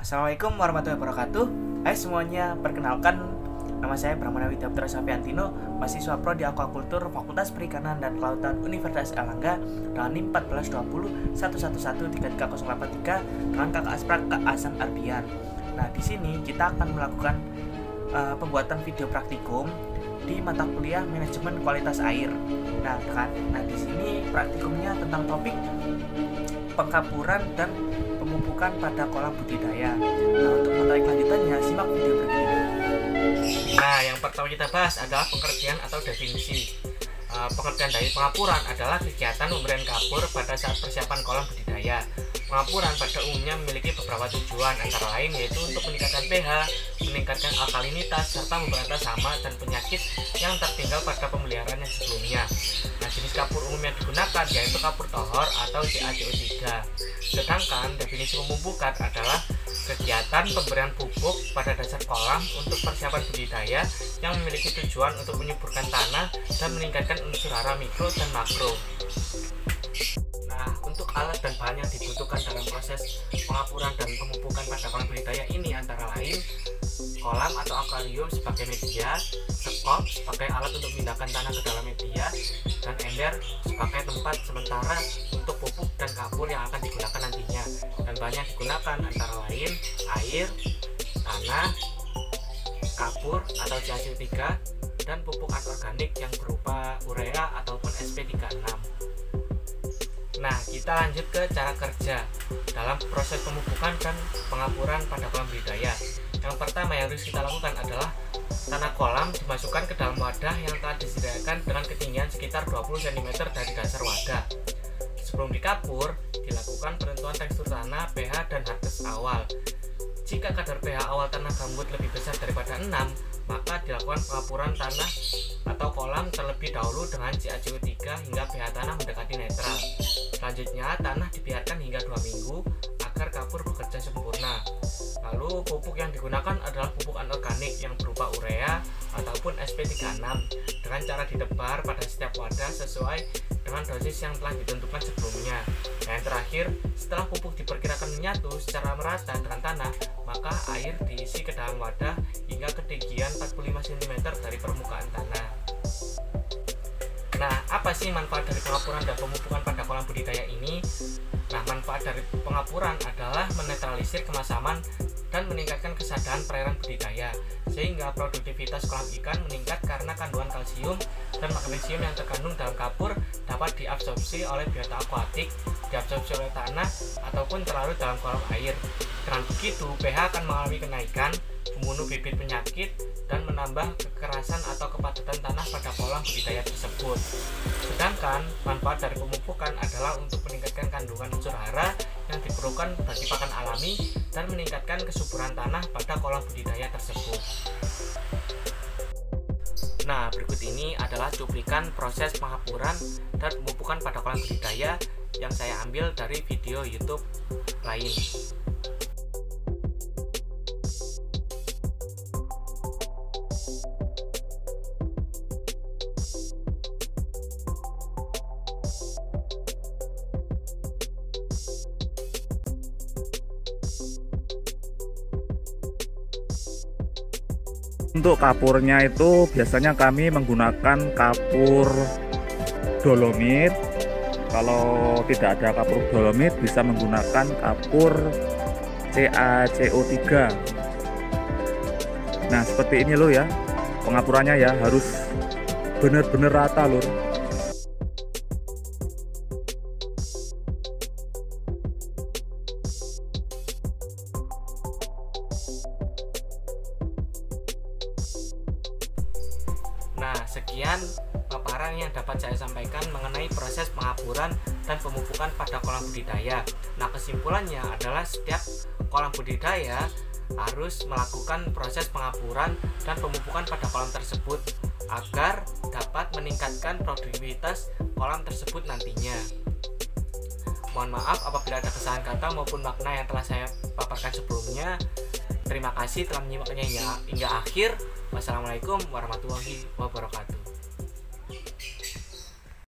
Assalamualaikum warahmatullahi wabarakatuh. Hai semuanya, perkenalkan nama saya Pramana Widaptra Sapiantino, mahasiswa Prodi Aquakultur Fakultas Perikanan dan Kelautan Universitas Airlangga dengan NIM 14201113383 dengan kakak asprak Kak Hasan Arbian. Nah, di sini kita akan melakukan pembuatan video praktikum di mata kuliah manajemen kualitas air. Nah, di sini praktikumnya tentang topik pengkapuran dan pemupukan pada kolam budidaya. Nah, untuk materi kelanjutannya simak video berikut ini. Nah, yang pertama kita bahas adalah pengertian atau definisi. Pengertian dari pengapuran adalah kegiatan pemberian kapur pada saat persiapan kolam budidaya. Pengapuran pada umumnya memiliki beberapa tujuan, antara lain yaitu untuk meningkatkan pH, meningkatkan alkalinitas, serta memberantas hama dan penyakit yang tertinggal pada pemeliharaan yang sebelumnya. Nah, jenis kapur umum yang digunakan yaitu kapur tohor atau CaCO3. Sedangkan definisi pemupukan adalah kegiatan pemberian pupuk pada dasar kolam untuk persiapan budidaya yang memiliki tujuan untuk menyuburkan tanah dan meningkatkan unsur hara mikro dan makro. Nah, untuk alat dan bahan yang dibutuhkan dalam proses pengapuran dan pemupukan pada kolam budidaya ini antara lain kolam atau akuarium sebagai media, sekop sebagai alat untuk memindahkan tanah ke dalam media, dan ember sebagai tempat sementara untuk pupuk dan kapur yang akan digunakan nantinya. Dan bahan yang digunakan antara lain air, tanah, kapur atau CaCO3, dan pupuk anorganik yang berupa urea ataupun SP36. Nah, kita lanjut ke cara kerja dalam proses pemupukan dan pengapuran pada kolam budidaya. Yang pertama yang harus kita lakukan adalah tanah kolam dimasukkan ke dalam wadah yang telah disediakan dengan ketinggian sekitar 20 cm dari dasar wadah. Sebelum dikapur, dilakukan penentuan tekstur tanah, pH, dan hardness awal. Jika kadar pH awal tanah gambut lebih besar daripada 6, maka dilakukan pengapuran tanah atau kolam terlebih dahulu dengan CaCO3 hingga pH tanah mendekati netral. Selanjutnya, tanah dibiarkan hingga 2 minggu agar kapur bekerja sempurna. Lalu, pupuk yang digunakan adalah pupuk anorganik yang berupa urea ataupun SP36 dengan cara ditebar pada setiap wadah sesuai dengan dosis yang telah ditentukan sebelumnya. Dan yang terakhir, setelah pupuk diperkirakan menyatu secara merata dengan tanah, maka air diisi ke dalam wadah hingga ketinggian 45 cm dari permukaan tanah. Nah, apa sih manfaat dari pengapuran dan pemupukan pada kolam budidaya ini? Nah, manfaat dari pengapuran adalah menetralisir kemasaman dan meningkatkan kesadaran perairan budidaya, sehingga produktivitas kolam ikan meningkat karena kandungan kalsium dan magnesium yang terkandung dalam kapur dapat diabsorpsi oleh biota akuatik, diabsorpsi oleh tanah, ataupun terlarut dalam kolam air. Dengan begitu, pH akan mengalami kenaikan, membunuh bibit penyakit, dan menambah kekerasan atau kepadatan tanah pada kolam budidaya tersebut. Sedangkan manfaat dari pemupukan adalah untuk meningkatkan kandungan unsur hara yang diperlukan bagi pakan alami dan meningkatkan kesuburan tanah pada kolam budidaya tersebut. Nah, berikut ini adalah cuplikan proses pengapuran dan pemupukan pada kolam budidaya yang saya ambil dari video YouTube lain. Untuk kapurnya itu biasanya kami menggunakan kapur dolomit. Kalau tidak ada kapur dolomit bisa menggunakan kapur CaCO3. Nah, seperti ini loh ya. Pengapurannya ya harus benar-benar rata loh. Nah, sekian paparan yang dapat saya sampaikan mengenai proses pengapuran dan pemupukan pada kolam budidaya. Nah, kesimpulannya adalah setiap kolam budidaya harus melakukan proses pengapuran dan pemupukan pada kolam tersebut agar dapat meningkatkan produktivitas kolam tersebut nantinya. Mohon maaf apabila ada kesalahan kata maupun makna yang telah saya paparkan sebelumnya. Terima kasih telah menyimaknya hingga akhir. Wassalamualaikum warahmatullahi wabarakatuh.